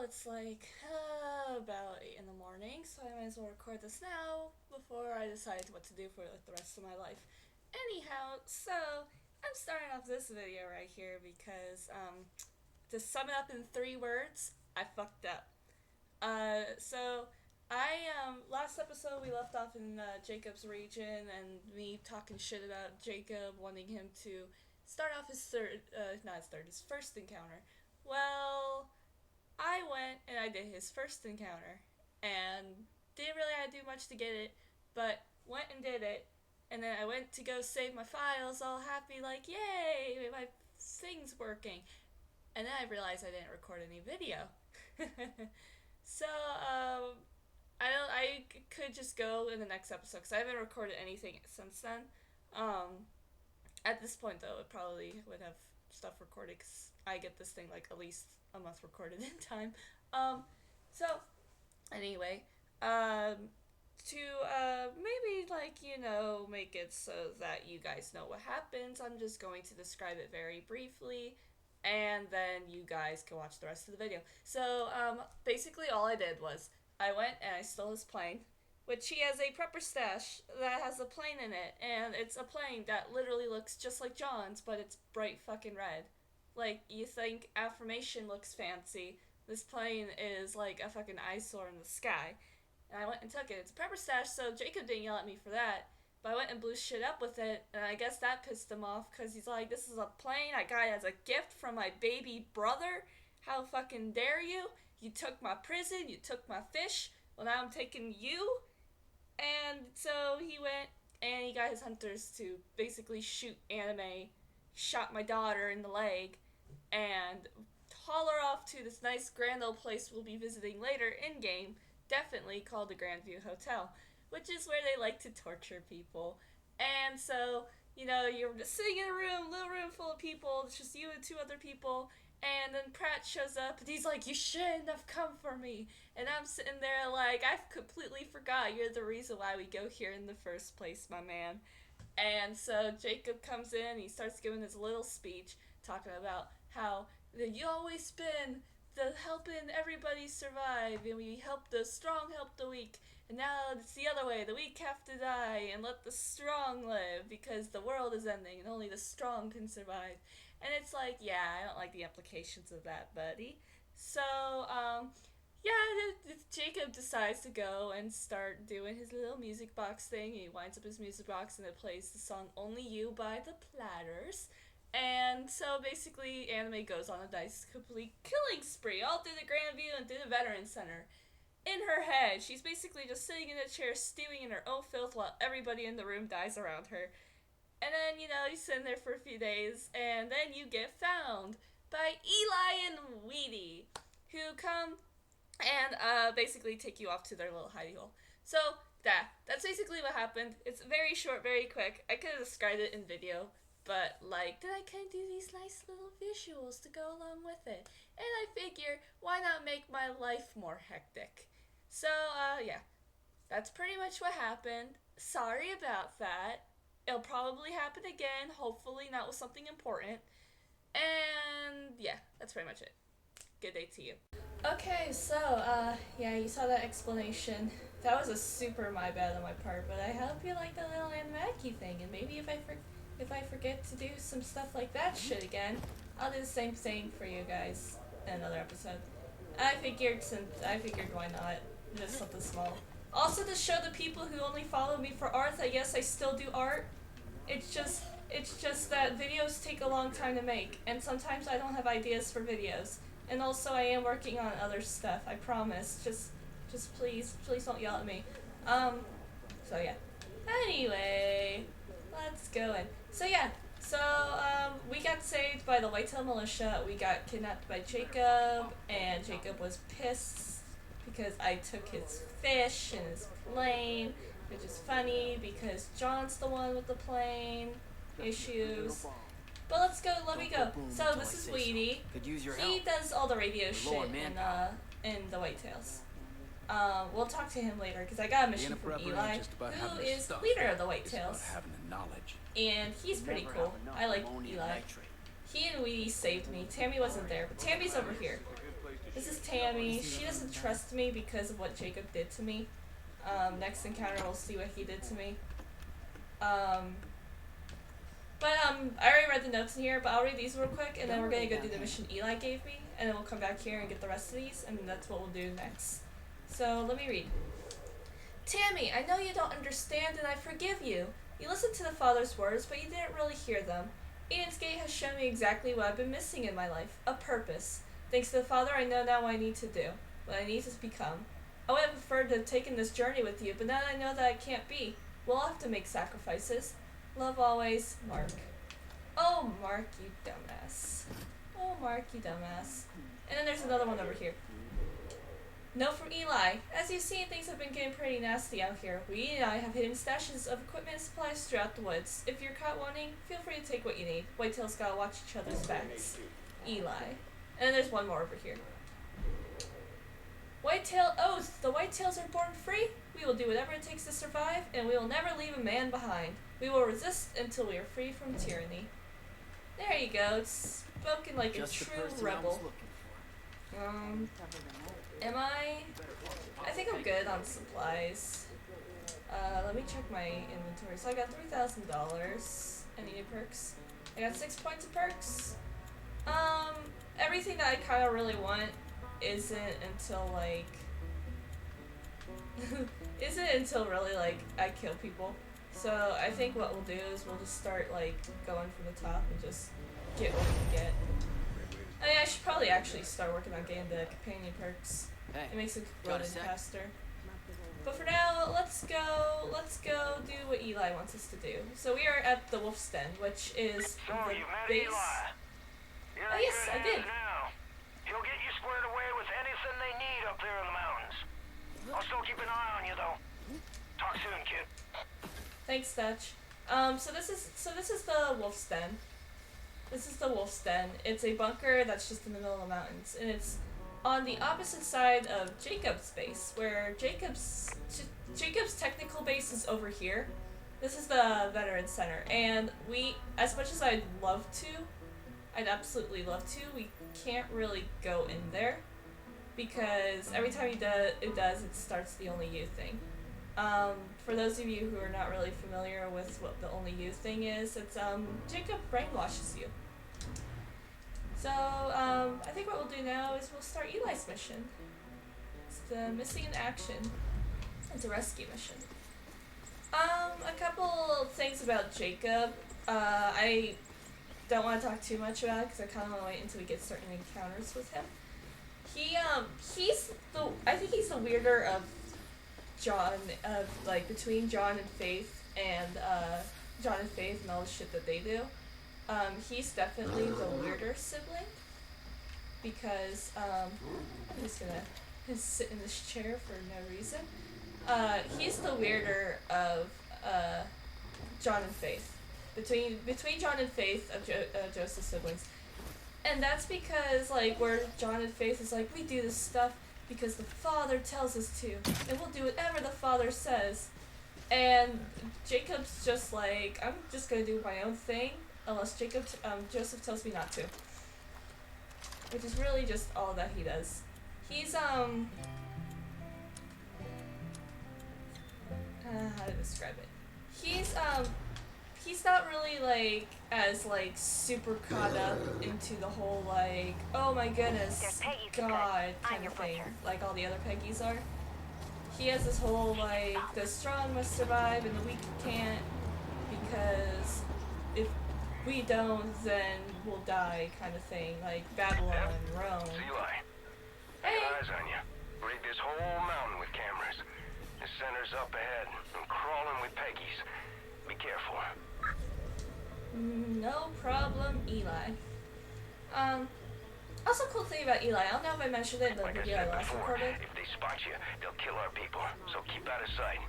it's like about 8 in the morning, so I might as well record this now before I decide what to do for like, the rest of my life. Anyhow, so I'm starting off this video right here because to sum it up in 3 words, I fucked up. So I last episode we left off in Jacob's region and me talking shit about Jacob, wanting him to start off his his first encounter. Well, I went and I did his first encounter and didn't really have to do much to get it, but went and did it. And then I went to go save my files, all happy, like, yay, my thing's working. And then I realized I didn't record any video. So, I could just go in the next episode because I haven't recorded anything since then. At this point, though, it probably would have stuff recorded because I get this thing like at least a month recorded in time. So anyway, to maybe make it so that you guys know what happens, I'm just going to describe it very briefly, and then you guys can watch the rest of the video. So basically, all I did was I went and I stole his plane, which he has a prepper stash that has a plane in it, and it's a plane that literally looks just like John's, but it's bright fucking red. Like, you think affirmation looks fancy, this plane is like a fucking eyesore in the sky. And I went and took it. It's a prepper stash, so Jacob didn't yell at me for that. But I went and blew shit up with it, and I guess that pissed him off, because he's like, this is a plane I got as a gift from my baby brother. How fucking dare you? You took my prison, you took my fish, well now I'm taking you. And so he went and he got his hunters to basically shoot anime, shot my daughter in the leg, and holler off to this nice grand old place we'll be visiting later in game, definitely called the Grandview Hotel, which is where they like to torture people. And so, you're just sitting in a room, little room full of people, it's just you and 2 other people, and then Pratt shows up and he's like, you shouldn't have come for me. And I'm sitting there like, I've completely forgot you're the reason why we go here in the first place, my man. And so Jacob comes in, he starts giving his little speech, talking about how you always been the helping everybody survive, and we help the strong help the weak, and now it's the other way, the weak have to die, and let the strong live, because the world is ending, and only the strong can survive. And it's like, yeah, I don't like the implications of that, buddy. So, Jacob decides to go and start doing his little music box thing. He winds up his music box and it plays the song Only You by the Platters. And so basically, Anime goes on a nice, complete killing spree all through the Grandview and through the Veterans Center. In her head, she's basically just sitting in a chair, stewing in her own filth while everybody in the room dies around her. And then, you sit in there for a few days, and then you get found by Eli and Weedy, who come and basically take you off to their little hidey hole. So, that's basically what happened. It's very short, very quick. I could have described it in video, but then I can do these nice little visuals to go along with it. And I figure, why not make my life more hectic? So, that's pretty much what happened. Sorry about that. It'll probably happen again, hopefully not with something important. And yeah, that's pretty much it. Good day to you. Okay, so, you saw that explanation. That was a super my bad on my part, but I hope you like the little animatic thing, and maybe if I forget to do some stuff like that shit again, I'll do the same thing for you guys in another episode. I figured why not? Just something small. Also, to show the people who only follow me for art, I guess I still do art. It's just that videos take a long time to make, and sometimes I don't have ideas for videos. And also, I am working on other stuff, I promise. Just please don't yell at me. So yeah. Anyway, let's go in. We got saved by the Whitetail Militia. We got kidnapped by Jacob, and Jacob was pissed because I took his fish and his plane, which is funny because John's the one with the plane issues. But let me go. So this is Weedy. He does all the radio shit in the Whitetails. We'll talk to him later because I got a mission from Eli, who is leader of the Whitetails. And he's pretty cool. I like Eli. He and Weedy saved me. Tammy wasn't there, but Tammy's over here. This is Tammy. Tammy. She doesn't trust me because of what Jacob did to me. Next encounter we'll see what he did to me. I already read the notes in here, but I'll read these real quick, and then we're gonna go do the mission Eli gave me, and then we'll come back here and get the rest of these, and that's what we'll do next. So, let me read. Tammy, I know you don't understand, and I forgive you. You listened to the Father's words, but you didn't really hear them. Eden's Gate has shown me exactly what I've been missing in my life, a purpose. Thanks to the Father, I know now what I need to do, what I need to become. I would have preferred to have taken this journey with you, but now that I know that it can't be, we'll have to make sacrifices. Love always, Mark. Oh, Mark, you dumbass. Oh, Mark, you dumbass. And then there's another one over here. Note from Eli. As you've seen, things have been getting pretty nasty out here. We and I have hidden stashes of equipment and supplies throughout the woods. If you're caught wanting, feel free to take what you need. Whitetails gotta watch each other's backs. Eli. And then there's one more over here. Whitetail oath. The whitetails are born free. We will do whatever it takes to survive, and we will never leave a man behind. We will resist until we are free from tyranny. There you go. It's spoken like a true rebel. Am I? I think I'm good on supplies. Let me check my inventory. So I got $3,000. Any new perks? I got 6 points of perks. Everything that I kind of really want isn't until like really like I kill people. So I think what we'll do is we'll just start like going from the top and just get what we can get. I mean, I should probably actually start working on getting the companion perks. It makes it run faster. But for now, let's go do what Eli wants us to do. So we are at the Wolf's Den, which is the base. Oh yes, I did. He'll get you squared away with anything they need up there in the mountains. I'll still keep an eye on you though. Talk soon, kid. Thanks, Dutch. So this is the Wolf's Den. This is the Wolf's Den. It's a bunker that's just in the middle of the mountains, and it's on the opposite side of Jacob's base, where Jacob's technical base is over here. This is the Veteran Center, and we, as much as I'd absolutely love to, we can't really go in there because every time it starts the only you thing. For those of you who are not really familiar with what the only you thing is, it's Jacob brainwashes you. So I think what we'll do now is we'll start Eli's mission. It's the missing in action. It's a rescue mission. A couple things about Jacob. I don't want to talk too much about it because I kind of want to wait until we get certain encounters with him. I think he's the weirder of John, between John and Faith and all the shit that they do. He's definitely the weirder sibling because I'm just gonna sit in this chair for no reason. He's the weirder of John and Faith. Between John and Faith of Joseph's siblings. And that's because, like, where John and Faith is like, we do this stuff because the Father tells us to, and we'll do whatever the Father says. And Jacob's just like, I'm just gonna do my own thing, unless Joseph tells me not to. Which is really just all that he does. He's, how to describe it? He's not really, like, as, like, super caught up into the whole, like, oh my goodness, God kind of thing, like all the other Peggies are. He has this whole, like, the strong must survive and the weak can't, because if we don't, then we'll die kind of thing, like Babylon, Rome. It's Eli. I got eyes on you. Rigged this whole mountain with cameras. The center's up ahead. I'm crawling with Peggies. Be careful. No problem, Eli. Also cool thing about Eli, I don't know if I mentioned it in the video I last recorded. If they spot you, they'll kill our people, so keep out of sight.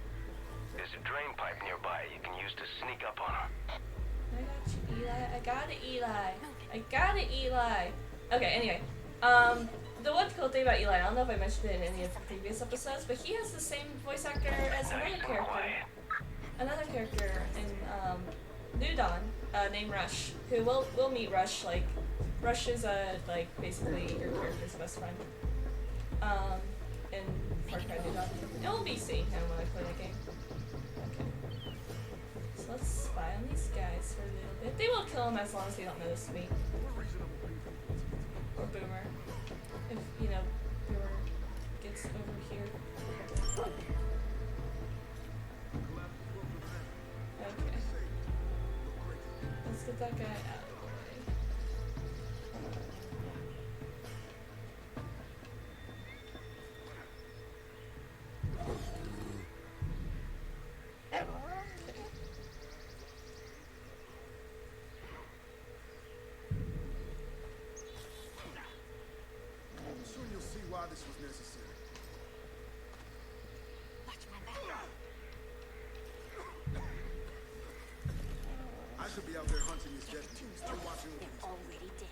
There's a drain pipe nearby you can use to sneak up on them. I got you, Eli. I got it, Eli. Okay, anyway. The one cool thing about Eli, I don't know if I mentioned it in any of the previous episodes, but he has the same voice actor as another character in New Dawn, named Rush, who we'll meet Rush, like, Rush is, basically your character's best friend. in Far Cry New Dawn. It will be safe now when I play the game. Okay. So let's spy on these guys for a little bit. They will kill them as long as they don't notice me. Or Boomer. If, you know, Boomer gets over here. Okay. Let's get that guy out of the way. Soon you'll see why this was necessary. Watch my back. I should be out there hunting this deputy. I'm watching what They're he's already dead.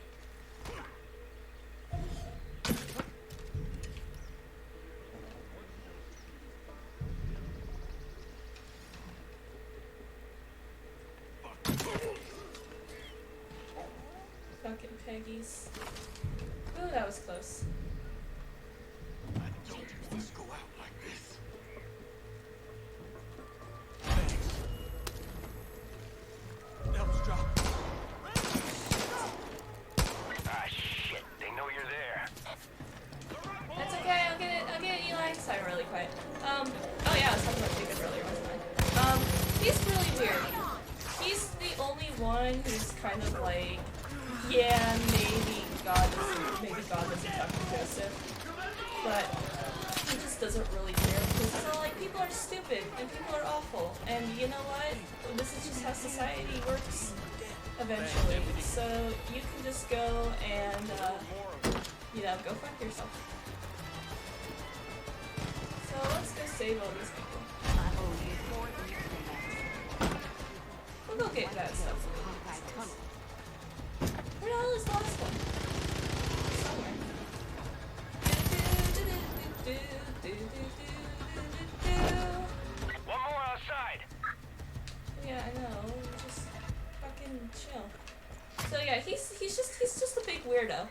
Fucking Peggy's. Ooh, that was close. I told you this go out like this. Devil's drop. Ah, shit. They know you're there. That's okay, I'll get it, Eli. Sorry, really quiet. Oh yeah, I was talking about Jacob earlier, wasn't I? He's really weird. He's the only one who's kind of like, yeah, maybe God doesn't talk to Joseph, but he just doesn't really care because it's all like people are stupid and people are awful, and you know what? This is just how society works eventually. So you can just go and you know, go fuck yourself. So let's go save all these people. I owe you more than you can imagine. We'll go get that stuff. Hawkeye tunnel. Where the hell is the last one? Somewhere. One more outside. Yeah, I know. Just fucking chill. So yeah, he's just a big weirdo.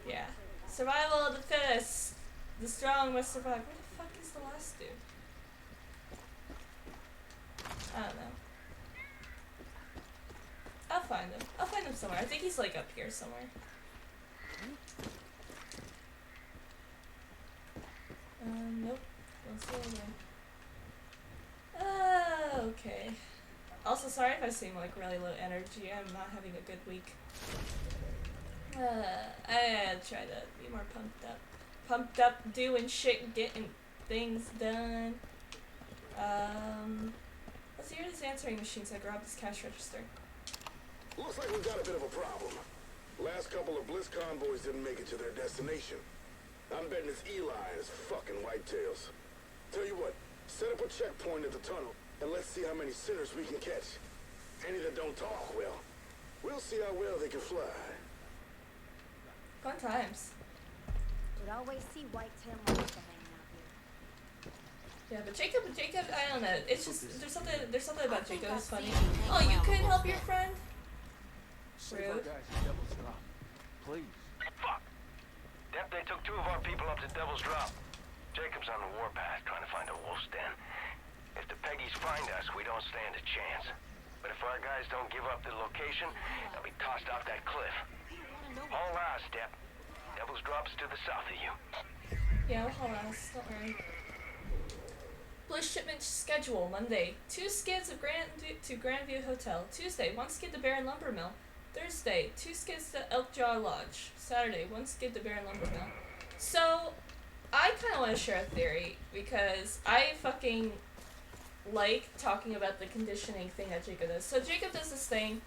Yeah. Survival of the fittest. The strong must survive. Where the fuck is the last dude? I don't know. I'll find him. I'll find him somewhere. I think he's like up here somewhere. Nope. Don't see him there. Okay. Also, sorry if I seem like really low energy. I'm not having a good week. I try to be more pumped up. Pumped up, doing shit, getting things done. Let's hear this answering machine, so I grab this cash register. Looks like we've got a bit of a problem. Last couple of Bliss convoys didn't make it to their destination. I'm betting it's Eli and his fucking whitetails. Tell you what, set up a checkpoint at the tunnel, and let's see how many sinners we can catch. Any that don't talk, well, we'll see how well they can fly. Fun times. Would always see whitetail monster hanging out here. Yeah, but Jacob, I don't know. It's just there's something about Jacob that's funny. Oh, you couldn't help your friend? Rude. Please. Fuck. Dep, they took 2 of our people up to Devil's Drop. Jacob's on the warpath trying to find a wolf's den. If the Peggies find us, we don't stand a chance. But if our guys don't give up the location, they'll be tossed off that cliff. Haul ass, Dep. Devil's Drop's to the south of you. Yeah, hold on, don't worry. Bliss shipment schedule, Monday. 2 skids of to Grandview Hotel. Tuesday, 1 skid to Barren Lumber Mill. Thursday, 2 skids to Elkjaw Lodge. Saturday, 1 skid to Barren Lumber Mill. So, I kind of want to share a theory, because I fucking like talking about the conditioning thing that Jacob does. So Jacob does this thing,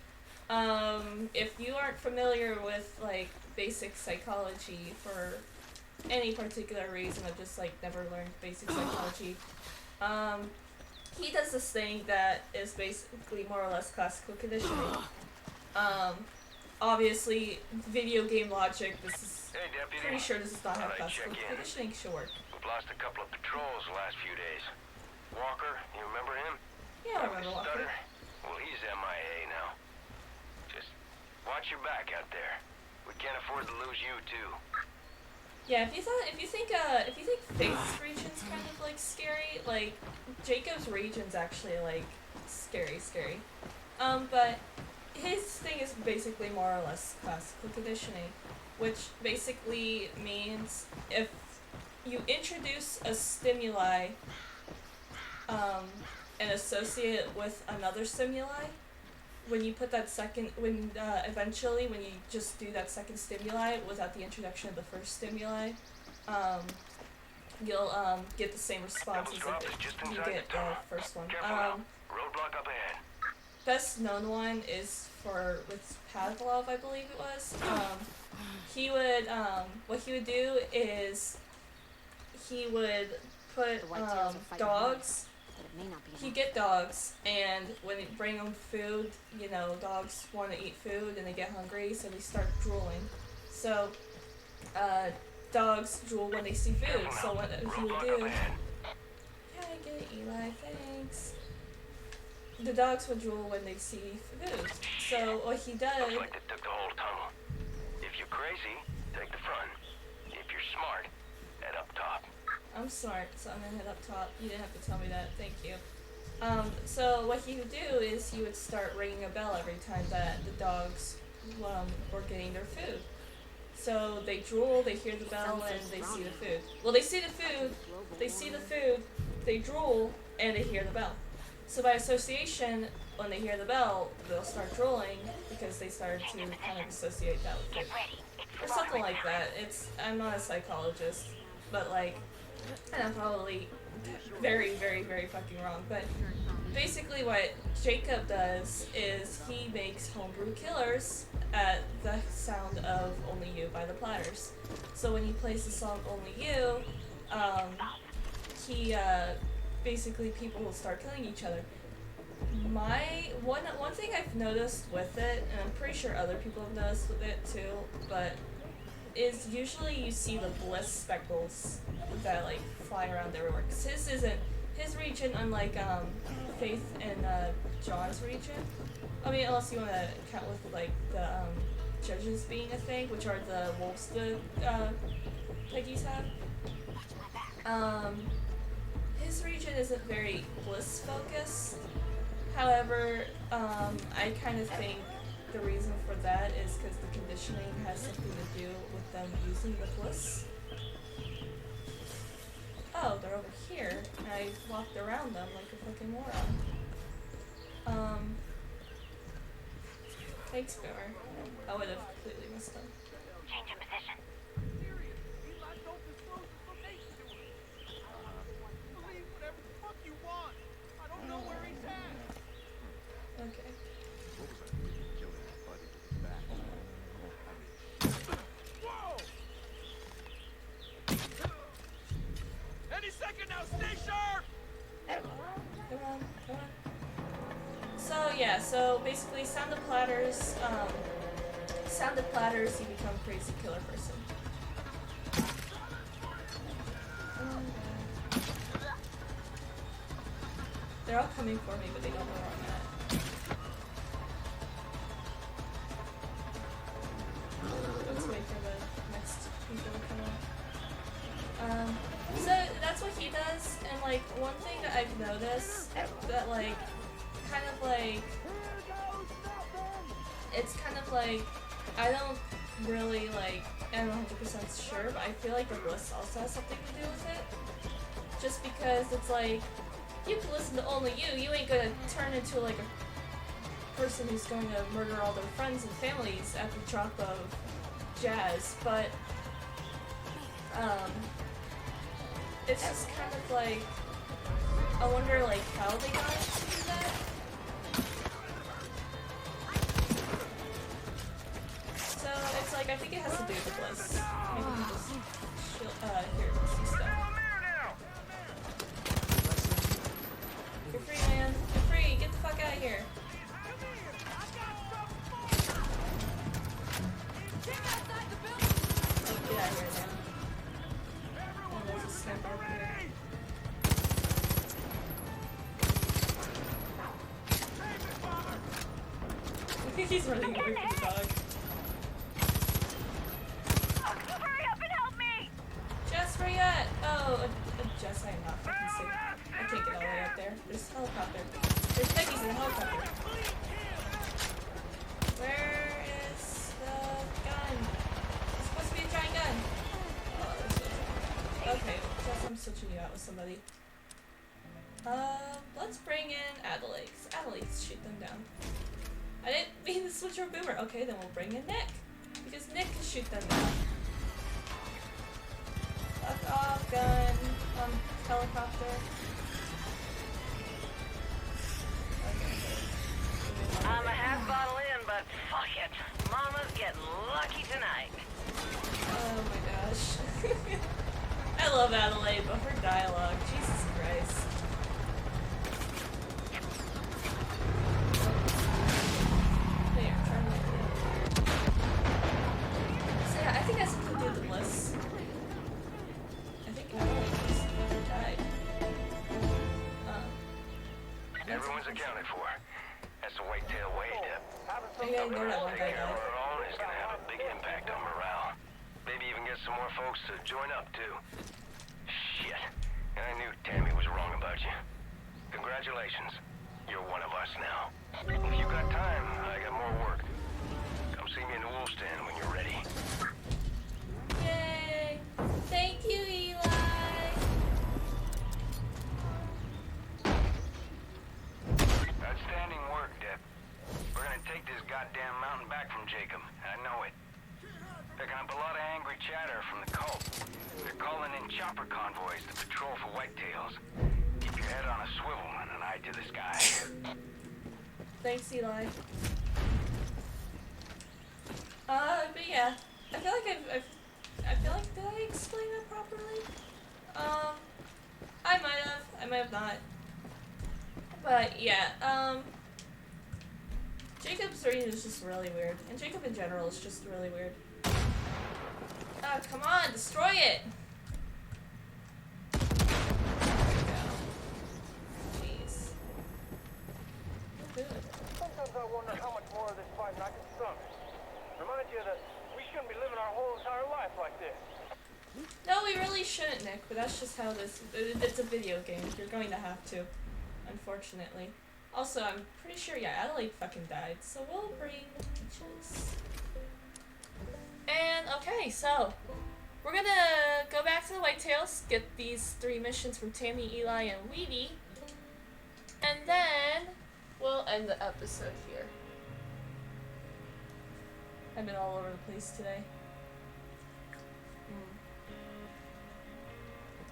if you aren't familiar with, like, basic psychology for any particular reason, I've just, like, never learned basic psychology, he does this thing that is basically more or less classical conditioning. Obviously, video game logic, this is, Hey, Deputy. pretty sure this is not how Thought I'd classical check in. conditioning should work. We've lost a couple of patrols the last few days. Walker, you remember him? Yeah, I remember Walker. Stutter? Well, he's MIA now. Just watch your back out there. We can't afford to lose you too. Yeah, if you think Faith's region's kind of like scary, like Jacob's region's actually like scary. But his thing is basically more or less classical conditioning, which basically means if you introduce a stimuli and associate it with another stimuli, when you put that second, eventually when you just do that second stimuli without the introduction of the first stimuli, you'll get the same response as if you get the first one. Roadblock up ahead. Best known one is with Pavlov, I believe it was. He would, what he would do is he would put dogs. He'd get dogs, and when you bring them food, you know, dogs want to eat food and they get hungry, so they start drooling. So, dogs drool when they see food. So what he would do? Yeah, I get it, Eli. Thanks. The dogs would drool when they see food. So what he does. Looks like they took the whole tunnel. If you're crazy, take the front. If you're smart, head up top. I'm smart, so I'm gonna head up top. You didn't have to tell me that. Thank you. So what he would do is he would start ringing a bell every time that the dogs were getting their food. So they drool, they hear the bell, and they see the food. Well, they see the food, they drool, and they hear the bell. So by association, when they hear the bell, they'll start drooling because they started to kind of associate that with food. Or something like that. I'm not a psychologist, but like, and I'm probably very, very, very fucking wrong, but basically what Jacob does is he makes homebrew killers at the sound of Only You by the Platters. So when he plays the song Only You, basically people will start killing each other. One thing I've noticed with it, and I'm pretty sure other people have noticed with it too, but is usually you see the bliss speckles that like fly around everywhere. Cause his region, unlike Faith and John's region. I mean, unless you want to count with like the judges being a thing, which are the wolves the Peggies have. His region isn't very bliss focused. However, I kind of think the reason for that is because the conditioning has something to do with them using the bliss. Oh, they're over here, and I walked around them like a fucking moron. Thanks, Boomer. I would have completely missed them. Change of position. Believe whatever the fuck you want. I don't know where he's at. Okay. What was I doing killing my buddy with his back? Whoa! Any second now, stay sharp! Come on. So yeah, so basically sound of platters, you become crazy killer person. They're all coming for me, but they don't know where I'm at. Let's wait for the next people to come up. So that's what he does, and like one thing that I've noticed that like kind of like it's kind of like I don't really like I'm 100% sure, but I feel like the bliss also has something to do with it. Just because it's like you can listen to Only You ain't gonna turn into like a person who's going to murder all their friends and families at the drop of jazz, but it's just kind of like I wonder like how they got to do that. So it's like I think it has to do with the bliss. Maybe we just here, see stuff. You're free, man. You're free. Get the fuck out of here. Oh, get out of here, man. Oh, there's a sniper over here. I think he's running away from the dog. switching you out with somebody. Let's bring in Adelaide, because Adelaide can shoot them down. I didn't mean to switch our Boomer. Okay, then we'll bring in Nick, because Nick can shoot them down. Fuck off, gun. Helicopter. I'm a half bottle in, but fuck it. Mama's getting lucky tonight. Oh my gosh. I love Adelaide, but her dialogue, Jesus Christ. There, turn it in. So yeah, I think I concluded the list. I think Adelaide just died. Everyone's accounted for. That's the whitetail way, Deb. Yeah, ignore that one guy Taking care of died. our own is gonna have a big impact on morale. Maybe even get some more folks to join up, too. Shit. I knew Tammy was wrong about you. Congratulations. You're one of us now. If you got time, I got more work. Come see me in the wolf stand when you're ready. Yay! Thank you, Eli! Outstanding work, Deb. We're gonna take this goddamn mountain back from Jacob. I know it. Picking up a lot of angry chatter from the cult. They're calling in chopper convoys to patrol for whitetails. Keep your head on a swivel and an eye to the sky. Thanks, Eli. But yeah, I feel like I feel like, did I explain that properly? I might have not. But yeah, Jacob's reign is just really weird, and Jacob in general is just really weird. Oh, come on, destroy it! There we go. Jeez. Good. Sometimes I wonder how much more of this fighting I can stomach. Remind you that we shouldn't be living our whole entire life like this. No, we really shouldn't, Nick, but that's just how it's a video game. You're going to have to, unfortunately. Also, I'm pretty sure, yeah, Adelaide fucking died, so we'll bring peaches. And, okay, so, we're gonna go back to the Whitetails, get these 3 missions from Tammy, Eli, and Weedy, and then we'll end the episode here. I've been all over the place today.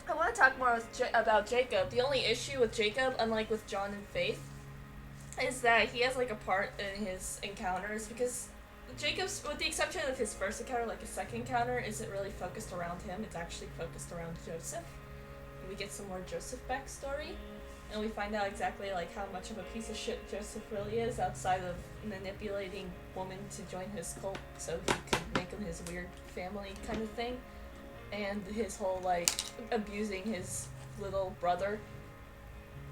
I want to talk more about Jacob. The only issue with Jacob, unlike with John and Faith, is that he has like a part in his encounters, because Jacob's, with the exception of his first encounter, like his second encounter, isn't really focused around him. It's actually focused around Joseph. And we get some more Joseph backstory, and we find out exactly like how much of a piece of shit Joseph really is, outside of manipulating women to join his cult so he could make him his weird family kind of thing, and his whole like abusing his little brother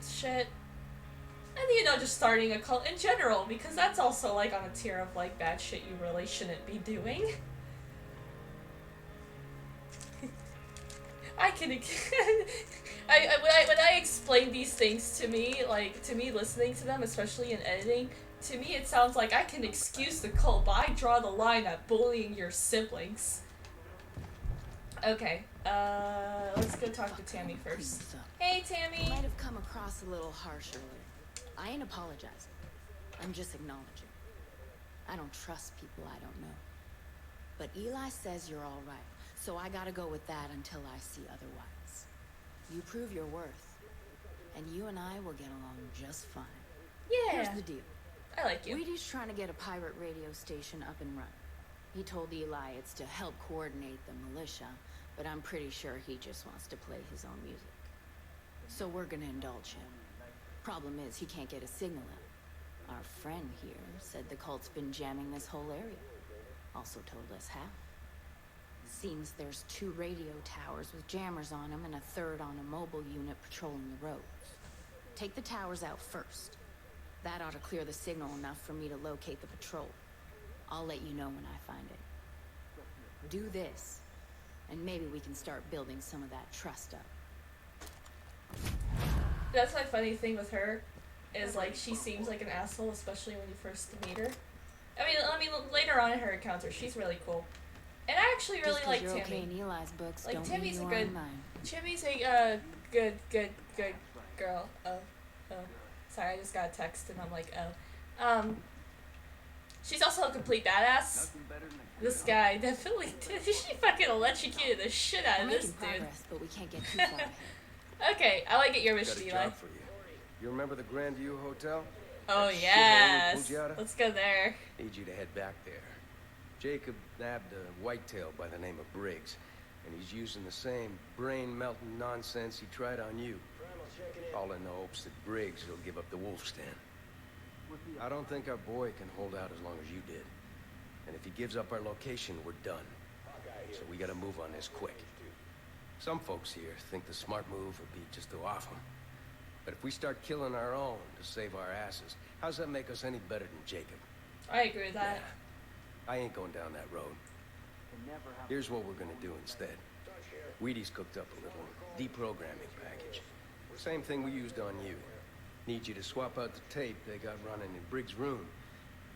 shit. And, you know, just starting a cult in general, because that's also, like, on a tier of, like, bad shit you really shouldn't be doing. I can... when I explain these things to me, like, to me listening to them, especially in editing, to me it sounds like I can excuse the cult, but I draw the line at bullying your siblings. Okay, let's go talk to Tammy first. Hey, Tammy! Might have come across a little harsh earlier. I ain't apologizing. I'm just acknowledging. I don't trust people I don't know. But Eli says you're all right, so I gotta go with that until I see otherwise. You prove your worth, and you and I will get along just fine. Yeah. Here's the deal. I like you. Weedy's trying to get a pirate radio station up and running. He told Eli it's to help coordinate the militia, but I'm pretty sure he just wants to play his own music. So we're gonna indulge him. Problem is, he can't get a signal out. Our friend here said the cult's been jamming this whole area. Also told us how. Seems there's 2 radio towers with jammers on them and a 3rd on a mobile unit patrolling the roads. Take the towers out first. That ought to clear the signal enough for me to locate the patrol. I'll let you know when I find it. Do this, and maybe we can start building some of that trust up. That's my funny thing with her, is like she seems like an asshole, especially when you first meet her. I mean, later on in her encounter, she's really cool. And I actually really Just 'cause like you're Timmy. okay in Eli's books, Like, don't Timmy's mean a you are good- in mine. Timmy's a good girl. Oh. Sorry, I just got a text and I'm like, oh. She's also a complete badass. This guy definitely did. She fucking electrocuted the shit out We're of this making dude. progress, but we can't get too far ahead. Okay, I like it. Your Got mission, a Eli. job for you. You remember the Grandview Hotel? Oh That shithole we yes. pulled you out of? Let's go there. Need you to head back there. Jacob nabbed a whitetail by the name of Briggs, and he's using the same brain-melting nonsense he tried on you. All in the hopes that Briggs will give up the wolf's den. I don't think our boy can hold out as long as you did. And if he gives up our location, we're done. So we gotta move on this quick. Some folks here think the smart move would be just to off him. But if we start killing our own to save our asses, how's that make us any better than Jacob? I agree with that. I ain't going down that road. Here's what we're gonna do instead. Wheaties cooked up a little deprogramming package. Same thing we used on you. Need you to swap out the tape they got running in Briggs' room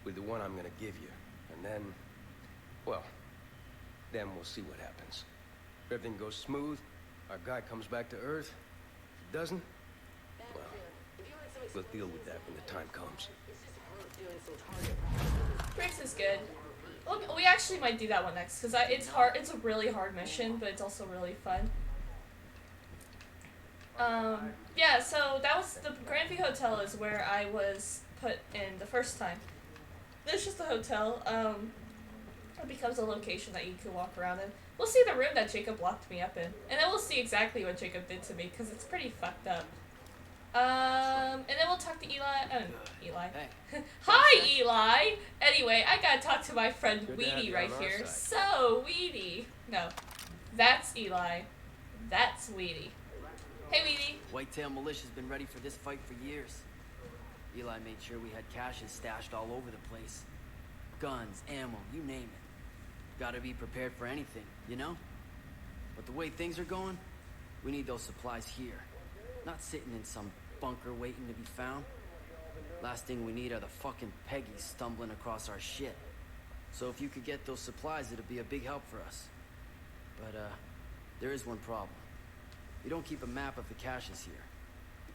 with the one I'm gonna give you. And then, well, then we'll see what happens. If everything goes smooth, our guy comes back to Earth. If it doesn't, well, we'll deal with that when the time comes. Briggs is good. Look, we actually might do that one next because it's hard. It's a really hard mission, but it's also really fun. Yeah. So that was the Grandview Hotel is where I was put in the first time. It's just a hotel. It becomes a location that you can walk around in. We'll see the room that Jacob locked me up in, and then we'll see exactly what Jacob did to me because it's pretty fucked up. And then we'll talk to Eli. Eli. Hey. Hi, Eli. Anyway, I gotta talk to my friend Good to have Weedy you right on our here. side. So, Weedy. No, that's Eli. That's Weedy. Hey, Weedy. Whitetail Militia's been ready for this fight for years. Eli made sure we had caches stashed all over the place. Guns, ammo, you name it. Gotta be prepared for anything, you know? But the way things are going, we need those supplies here. Not sitting in some bunker waiting to be found. Last thing we need are the fucking Peggies stumbling across our shit. So if you could get those supplies, it'd be a big help for us. But, there is one problem. We don't keep a map of the caches here.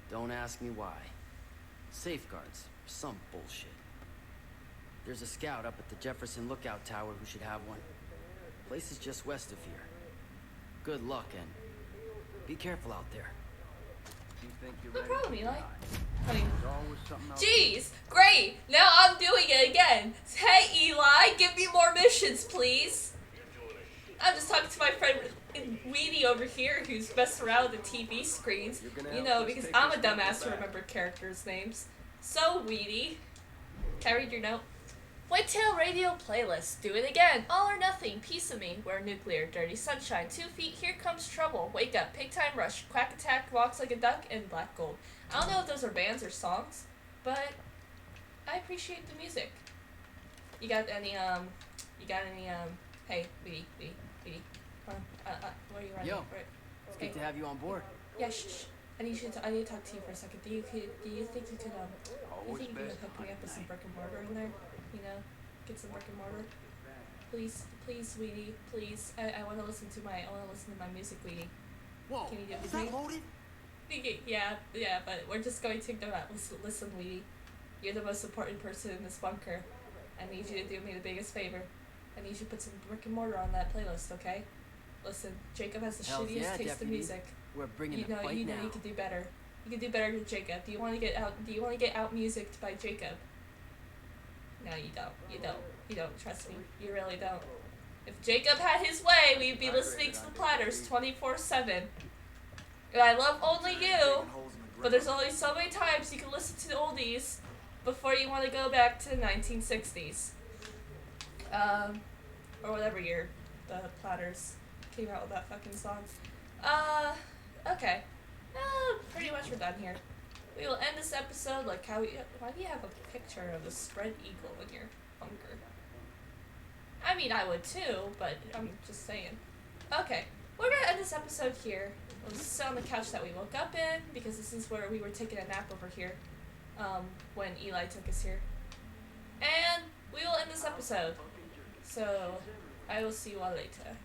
Don't ask me why. Safeguards, or some bullshit. There's a scout up at the Jefferson Lookout Tower who should have one. Place is just west of here. Good luck, and be careful out there. No problem, Eli. I mean, jeez, great. Now I'm doing it again. Hey, Eli, give me more missions, please. I'm just talking to my friend Weedy over here, who's messing around with the TV screens. You know, because I'm a dumbass to remember characters' names. So, Weedy, can I read your note? Whitetail radio playlist. Do it again. All or nothing. Piece of me. Wear nuclear. Dirty sunshine. 2 feet. Here comes trouble. Wake up. Pig time rush. Quack attack. Walks like a duck. And black gold. I don't know if those are bands or songs, but I appreciate the music. You got any hey, Weedy. Come on. Where are you running? Yo, Where- It's okay. good to have you on board. Yeah, shh. I need to talk to you for a second. Do you think you could you think you could hook me up with some brick and mortar in there? You know, get some brick and mortar. Please, sweetie, please. I want to listen to my music, Weedy. Whoa, Can you do it is with me? that loaded? Yeah, but we're just going to ignore that. Listen, Weedy. You're the most important person in this bunker. I need you to do me the biggest favor. I need you to put some brick and mortar on that playlist, okay? Listen, Jacob has the Hells shittiest yeah, taste deputy. of music. We're bringing You the know, fight now. you could do better. You could do better than Jacob. Do you want to get out musicked by Jacob? No, you don't. You don't. Trust me. You really don't. If Jacob had his way, we'd be listening to the Platters 24/7. And I love only you, but there's only so many times you can listen to the oldies before you want to go back to the 1960s. Or whatever year the Platters came out with that fucking song. Okay. Pretty much we're done here. We will end this episode like how why do you have a picture of a spread eagle in your bunker? I mean, I would too, but I'm just saying. Okay, we're gonna end this episode here. We'll just sit on the couch that we woke up in, because this is where we were taking a nap over here, when Eli took us here. And we will end this episode. So, I will see you all later.